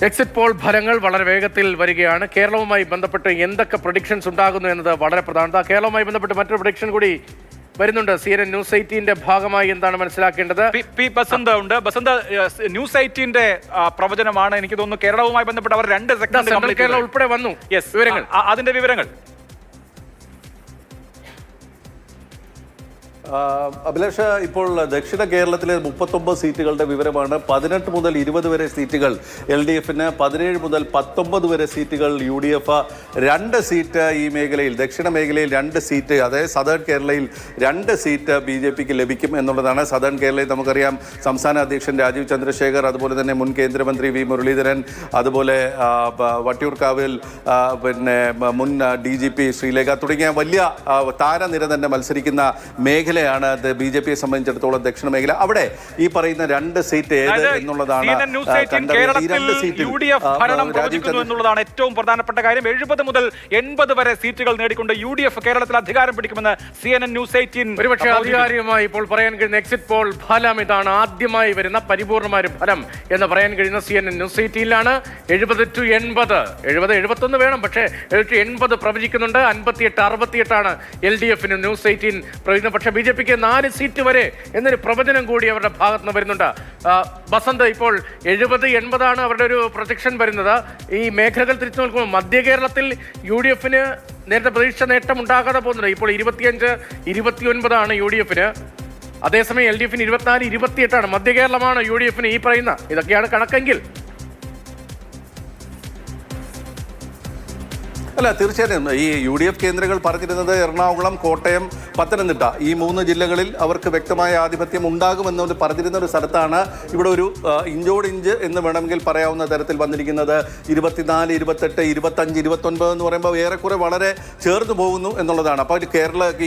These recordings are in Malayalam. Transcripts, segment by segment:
എക്സിറ്റ് പോൾ ഫലങ്ങൾ വളരെ വേഗത്തിൽ വരികയാണ്. കേരളവുമായി ബന്ധപ്പെട്ട് എന്തൊക്കെ പ്രഡിക്ഷൻസ് ഉണ്ടാകുന്നു എന്നത് വളരെ പ്രധാനമാണ്. കേരളവുമായി ബന്ധപ്പെട്ട് മറ്റൊരു പ്രഡിക്ഷൻ കൂടി വരുന്നുണ്ട്. CNN ന്യൂസ് 18 ഭാഗമായി എന്താണ് മനസ്സിലാക്കേണ്ടത്? ബസന്ത് ഉണ്ട്. ബസന്ത്, ന്യൂസ് 18 പ്രവചനമാണ്. എനിക്ക് തോന്നുന്നു കേരളവുമായി ബന്ധപ്പെട്ട് അവർ 2 സെഗ്മെന്റ് കേരളം ഉൾപ്പെടെ വന്നു. വിവരങ്ങൾ, അതിന്റെ വിവരങ്ങൾ. അഭിലാഷ്, ഇപ്പോൾ ദക്ഷിണ കേരളത്തിലെ 39 സീറ്റുകളുടെ വിവരമാണ്. 18 മുതൽ 20 വരെ സീറ്റുകൾ LDF-ന്, 17 മുതൽ 19 വരെ സീറ്റുകൾ UDF. 2 സീറ്റ് ഈ മേഖലയിൽ, ദക്ഷിണ മേഖലയിൽ 2 സീറ്റ്, അതായത് സദേൺ കേരളയിൽ 2 സീറ്റ് BJPക്ക് ലഭിക്കും എന്നുള്ളതാണ്. സദേൺ കേരളയിൽ നമുക്കറിയാം സംസ്ഥാന അധ്യക്ഷൻ രാജീവ് ചന്ദ്രശേഖർ, അതുപോലെ തന്നെ മുൻ കേന്ദ്രമന്ത്രി V മുരളീധരൻ, അതുപോലെ വട്ടിയൂർക്കാവിൽ മുൻ DGP ശ്രീലേഖ തുടങ്ങിയ വലിയ താരനിര തന്നെ മത്സരിക്കുന്ന മേഖല BJPയെ സംബന്ധിച്ചിടത്തോളം ദക്ഷിണ മേഖല. അവിടെ ഈ പറയുന്ന 2 സീറ്റ് ഏത് എന്നുള്ളതാണ് എന്നുള്ളതാണ് ഏറ്റവും പ്രധാനപ്പെട്ട കാര്യം. 70 മുതൽ 80 വരെ സീറ്റുകൾ നേടിക്കൊണ്ട് UDF കേരളത്തിൽ അധികാരം പിടിക്കുമെന്ന് CNN ന്യൂസ് 18. ഒരുപക്ഷെ ആധികാരികമായി ഇപ്പോൾ പറയാൻ കഴിയുന്ന എക്സിറ്റ് പോൾ ഫലം ഇതാണ്. ആദ്യമായി വരുന്ന പരിപൂർണമായ ഫലം എന്ന് പറയാൻ കഴിയുന്ന CNN ന്യൂസ് 18-ലാണ്. 70 to 80, 71 വേണം, പക്ഷേ 80 പ്രവചിക്കുന്നുണ്ട്. 58-68 LDF-ന് ന്യൂസ് 18 പ്രവചിക്കുന്നത്. പക്ഷേ BJPക്ക് 4 സീറ്റ് വരെ എന്നൊരു പ്രവചനം കൂടി അവരുടെ ഭാഗത്ത് നിന്ന് വരുന്നുണ്ട്. ബസന്ത്, ഇപ്പോൾ 70-80 അവരുടെ ഒരു പ്രൊജക്ഷൻ വരുന്നത്. ഈ മേഖലകൾ തിരിച്ചു നോക്കുമ്പോൾ മധ്യ കേരളത്തിൽ UDF-ന് നേരത്തെ പ്രതീക്ഷ നേട്ടം ഉണ്ടാകാതെ പോകുന്നുണ്ട്. ഇപ്പോൾ 25-29 UDF-ന്, അതേസമയം LDF-ന് 24-28. മധ്യ കേരളമാണ് UDF-ന് ഈ പറയുന്ന, ഇതൊക്കെയാണ് കണക്കെങ്കിൽ. അല്ല, തീർച്ചയായും ഈ UDF കേന്ദ്രങ്ങൾ പറഞ്ഞിരുന്നത് എറണാകുളം, കോട്ടയം, പത്തനംതിട്ട ഈ 3 ജില്ലകളിൽ അവർക്ക് വ്യക്തമായ ആധിപത്യം ഉണ്ടാകുമെന്ന് പറഞ്ഞിരുന്ന ഒരു സ്ഥലത്താണ് ഇവിടെ ഒരു ഇഞ്ചോടിഞ്ച് എന്ന് വേണമെങ്കിൽ പറയാവുന്ന തരത്തിൽ വന്നിരിക്കുന്നത്. 24, 28, 25, 29 എന്ന് പറയുമ്പോൾ ഏറെക്കുറെ വളരെ ചേർന്ന് പോകുന്നു എന്നുള്ളതാണ്. അപ്പോൾ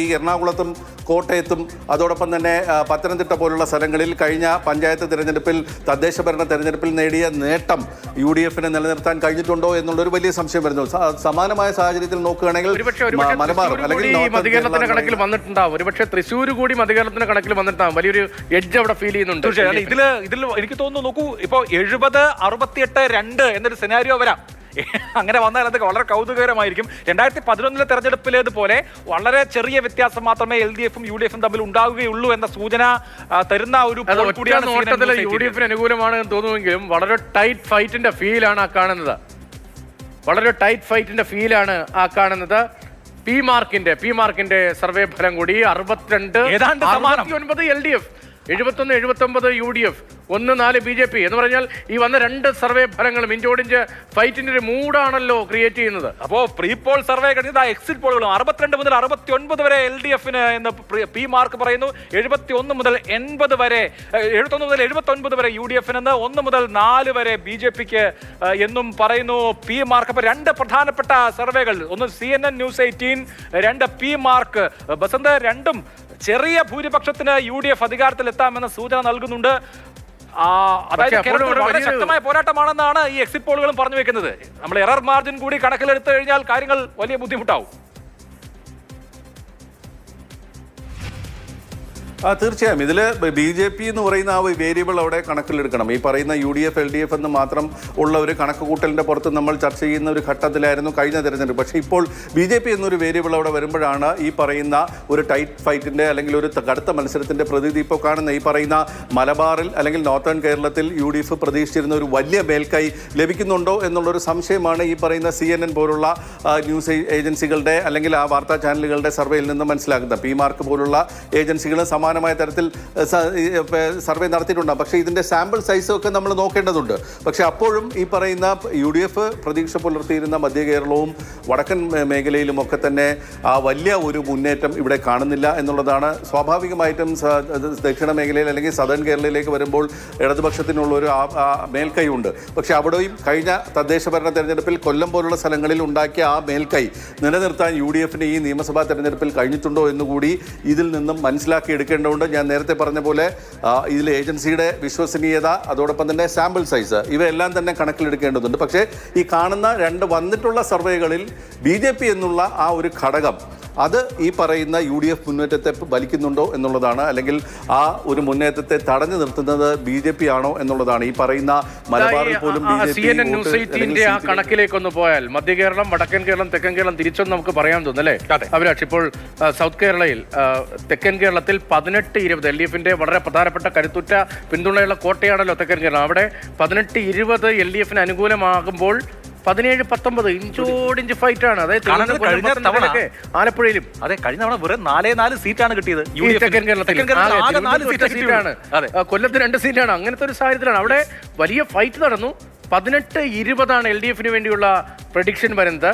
ഈ എറണാകുളത്തും കോട്ടയത്തും അതോടൊപ്പം തന്നെ പത്തനംതിട്ട പോലുള്ള സ്ഥലങ്ങളിൽ കഴിഞ്ഞ പഞ്ചായത്ത് തിരഞ്ഞെടുപ്പിൽ, തദ്ദേശ ഭരണ തെരഞ്ഞെടുപ്പിൽ നേടിയ നേട്ടം UDF-ന് നിലനിർത്താൻ കഴിഞ്ഞിട്ടുണ്ടോ എന്നുള്ളൊരു വലിയ സംശയം വരുന്നു. സമാനമായ സാഹചര്യത്തിൽ നോക്കുകയാണെങ്കിൽ മലബാർ മധ്യകേരളത്തിന്റെ കണക്കിൽ വന്നിട്ടുണ്ടാവും. ഒരുപക്ഷെ തൃശ്ശൂർ കൂടി മധ്യകേരളത്തിന്റെ കണക്കിൽ വന്നിട്ടുണ്ടാവും. വലിയൊരു എഡ്ജ് അവിടെ ഫീൽ ചെയ്യുന്നുണ്ട്. ഇതിൽ എനിക്ക് തോന്നുന്നു, നോക്കൂ, ഇപ്പൊ 70, 68, 2 എന്നൊരു സെനാരിയോ വരാം. അങ്ങനെ വന്നാൽ അതൊക്കെ വളരെ കൗതുകകരമായിരിക്കും. 2011 തെരഞ്ഞെടുപ്പിലേതുപോലെ വളരെ ചെറിയ വ്യത്യാസം മാത്രമേ LDF-ഉം UDF-ഉം തമ്മിൽ ഉണ്ടാവുകയുള്ളൂ എന്ന സൂചന തരുന്ന ഒരു UDF-ന് അനുകൂലമാണ് തോന്നുമെങ്കിലും വളരെ ടൈറ്റ് ഫൈറ്റിന്റെ ഫീലാണ് ആ കാണുന്നത്. വളരെ ടൈറ്റ് ഫൈറ്റിന്റെ ഫീലാണ് ആ കാണുന്നത്. പി മാർക്കിന്റെ സർവേ ഫലം കൂടി 62, 69 LDF, 71, 79 UDF, 1-4 BJP എന്ന് പറഞ്ഞാൽ ഈ വന്ന 2 സർവേ ഫലങ്ങളും ഇഞ്ചോടിഞ്ച് ഫൈറ്റിന്റെ ഒരു മൂഡാണല്ലോ ക്രിയേറ്റ് ചെയ്യുന്നത്. അപ്പോൾ പ്രീ പോൾ സർവേ കഴിഞ്ഞത് എക്സിറ്റ് പോളുകളും 62 മുതൽ 69 വരെ LDF-ന് എന്ന് പി മാർക്ക് പറയുന്നു. 71 മുതൽ 80 വരെ, 71 മുതൽ 79 വരെ UDF-ന്, 1 മുതൽ 4 വരെ BJPക്ക് എന്നും പറയുന്നു പി മാർക്ക്. അപ്പോൾ 2 പ്രധാനപ്പെട്ട സർവേകൾ, ഒന്ന് CNN news 18, 2 P mark. Basant, 2ഉം ചെറിയ ഭൂരിപക്ഷത്തിന് UDF അധികാരത്തിൽ എത്താമെന്ന സൂചന നൽകുന്നുണ്ട്. അതായത് കേരളത്തിൽ വളരെ ശക്തമായ പോരാട്ടമാണെന്നാണ് ഈ എക്സിറ്റ് പോളുകളും പറഞ്ഞു വെക്കുന്നത്. നമ്മൾ എറർ മാർജിൻ കൂടി കണക്കിലെടുത്തു കഴിഞ്ഞാൽ കാര്യങ്ങൾ വലിയ ബുദ്ധിമുട്ടാവും. തീർച്ചയായും ഇതിൽ BJP എന്ന് പറയുന്ന ആ വേരിയബിൾ അവിടെ കണക്കിലെടുക്കണം. ഈ പറയുന്ന UDF, LDF എന്ന് മാത്രം ഉള്ള ഒരു കണക്കുകൂട്ടലിൻ്റെ പുറത്ത് നമ്മൾ ചർച്ച ചെയ്യുന്ന ഒരു ഘട്ടത്തിലായിരുന്നു കഴിഞ്ഞ തെരഞ്ഞെടുപ്പ്. പക്ഷേ ഇപ്പോൾ BJP എന്നൊരു വേരിയബിൾ അവിടെ വരുമ്പോഴാണ് ഈ പറയുന്ന ഒരു ടൈറ്റ് ഫൈറ്റിൻ്റെ അല്ലെങ്കിൽ ഒരു കടുത്ത മത്സരത്തിൻ്റെ പ്രതീതി ഇപ്പോൾ കാണുന്നത്. ഈ പറയുന്ന മലബാറിൽ അല്ലെങ്കിൽ നോർത്തേൺ കേരളത്തിൽ UDF പ്രതീക്ഷിച്ചിരുന്ന ഒരു വലിയ മേൽക്കൈ ലഭിക്കുന്നുണ്ടോ എന്നുള്ളൊരു സംശയമാണ് ഈ പറയുന്ന CNN പോലുള്ള ന്യൂസ് ഏജൻസികളുടെ അല്ലെങ്കിൽ ആ വാർത്താ ചാനലുകളുടെ സർവേയിൽ നിന്ന് മനസ്സിലാക്കുന്നത്. പി മാർക്ക് പോലുള്ള ഏജൻസികൾ സമാനമായ തരത്തിൽ സർവേ നടത്തിയിട്ടുണ്ടാകും. പക്ഷേ ഇതിൻ്റെ സാമ്പിൾ സൈസൊക്കെ നമ്മൾ നോക്കേണ്ടതുണ്ട്. പക്ഷേ അപ്പോഴും ഈ പറയുന്ന UDF പ്രതീക്ഷ പുലർത്തിയിരുന്ന മധ്യ കേരളവും വടക്കൻ മേഖലയിലും ഒക്കെ തന്നെ ആ വലിയ ഒരു മുന്നേറ്റം ഇവിടെ കാണുന്നില്ല എന്നുള്ളതാണ്. സ്വാഭാവികമായിട്ടും ദക്ഷിണ മേഖലയിൽ അല്ലെങ്കിൽ സദേൺ കേരളയിലേക്ക് വരുമ്പോൾ ഇടതുപക്ഷത്തിനുള്ളൊരു മേൽക്കൈ ഉണ്ട്. പക്ഷേ അവിടെയും കഴിഞ്ഞ തദ്ദേശ ഭരണ തെരഞ്ഞെടുപ്പിൽ കൊല്ലം പോലുള്ള സ്ഥലങ്ങളിൽ ഉണ്ടാക്കിയ ആ മേൽക്കൈ നിലനിർത്താൻ UDF-ന് ഈ നിയമസഭാ തെരഞ്ഞെടുപ്പിൽ കഴിഞ്ഞിട്ടുണ്ടോ എന്നുകൂടി ഇതിൽ നിന്നും മനസ്സിലാക്കിയെടുക്കേണ്ടതുണ്ട്. ഞാൻ നേരത്തെ പറഞ്ഞ പോലെ ഇതിൽ ഏജൻസിയുടെ വിശ്വസനീയത, അതോടൊപ്പം തന്നെ സാമ്പിൾ സൈസ്, ഇവയെല്ലാം തന്നെ കണക്കിലെടുക്കേണ്ടതുണ്ട്. പക്ഷേ ഈ കാണുന്ന 2 വന്നിട്ടുള്ള സർവേകളിൽ BJP എന്നുള്ള ആ ഒരു ഘടകം അത് ഈ പറയുന്ന UDF മുന്നേറ്റത്തെ വലിക്കുന്നുണ്ടോ എന്നുള്ളതാണ്, അല്ലെങ്കിൽ ആ ഒരു മുന്നേറ്റത്തെ തടഞ്ഞു നിർത്തുന്നത് BJP ആണോ എന്നുള്ളതാണ്. ഈ പറയുന്ന മലബാറിൽ പോലും CNN ന്യൂസ് 18 ആ കണക്കിലേക്കൊന്ന് പോയാൽ മധ്യ കേരളം, വടക്കൻ കേരളം, തെക്കൻ കേരളം തിരിച്ചൊന്നും നമുക്ക് പറയാൻ തോന്നുന്നല്ലേ അഭിലാഷ്? ഇപ്പോൾ സൗത്ത് കേരളയിൽ, തെക്കൻ കേരളത്തിൽ 18-20 LDF-ന്റെ വളരെ പ്രധാനപ്പെട്ട കരുത്തുറ്റ പിന്തുണയുള്ള കോട്ടയാണല്ലോ തെക്കൻ കേരളം. അവിടെ 18-20 LDF-ന് അനുകൂലമാകുമ്പോൾ 17-19 ഇഞ്ചോടിഞ്ച് ഫൈറ്റ് ആണ്. അതായത് ആലപ്പുഴയിലും അതെ, കഴിഞ്ഞ തവണ വെറും 4 സീറ്റാണ് കിട്ടിയത് തെക്കൻ കേരളത്തിൽ. സീറ്റാണ്, കൊല്ലത്ത് 2 സീറ്റാണ്. അങ്ങനത്തെ ഒരു സാഹചര്യത്തിലാണ് അവിടെ വലിയ ഫൈറ്റ് നടന്നു. 18-20 LDF-ന് വേണ്ടിയുള്ള പ്രഡിക്ഷൻ വരുന്നത്.